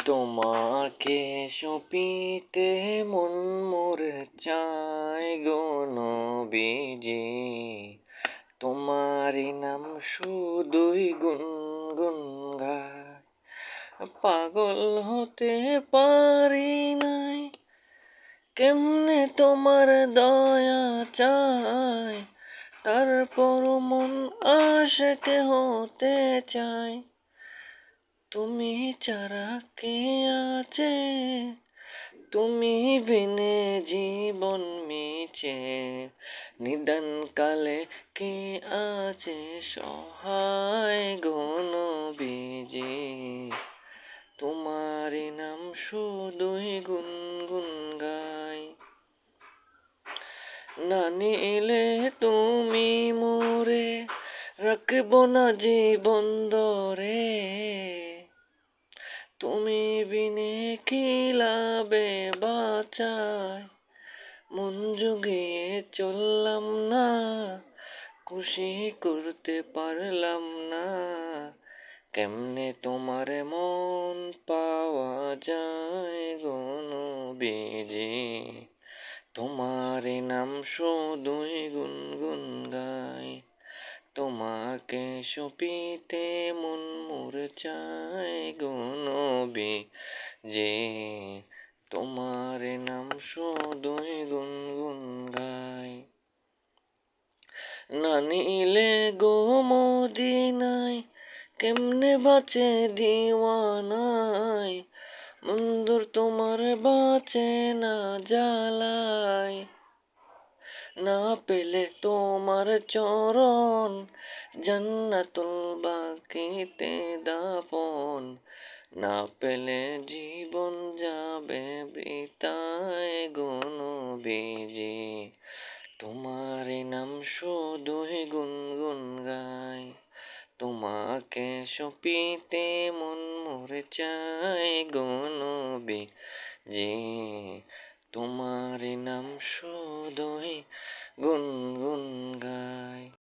তোমাকে সপিতে মন মোর চায় গো নবীজি, তোমারি নাম শুধুই গুনগুন গায়। পাগল হতে পারি নাই, কেমনে তোমার দয়া চায়, তারপর মন আশিক হতে চায়। তুমি ছাড়া কে আছে, তুমি বিনে জীবন মিছে, নিদান কালে কে আছে সহায় গো নবীজি, তোমারি নাম শুধুই গুনগুন গাই। না নিলে তুমি মোরে রাখব না জীবন ধরে, তুমি বিনে কি লাভে বাঁচায়। মন জুগিয়ে চললাম না, খুশি করতে পারলাম না, কেমনে তোমার মন পাওয়া যায় গো নবীজি, তোমার নাম শুধুই গুনগুন গাই। তোমাকে সপিতে মন মোর চায় গো নবীজি, তোমার নাম শুধুই গুনগুন গাই। না নিলে গো মদিনায় কেমনে বাঁচে দিওয়ানায়, বন্ধুর তোমার বাঁচে না জ্বালায়। না পেলে তোমার চরণ জান্নাতুল বাকিতে দাফন, না পেলে জীবন যাবে বৃথায় গো নবীজি, তোমার নাম শুধুই গুনগুন গাই। তোমাকে সপিতে মন মোর চায় গো নবীজি, তোমার নাম শুধুই গুনগুন গাই।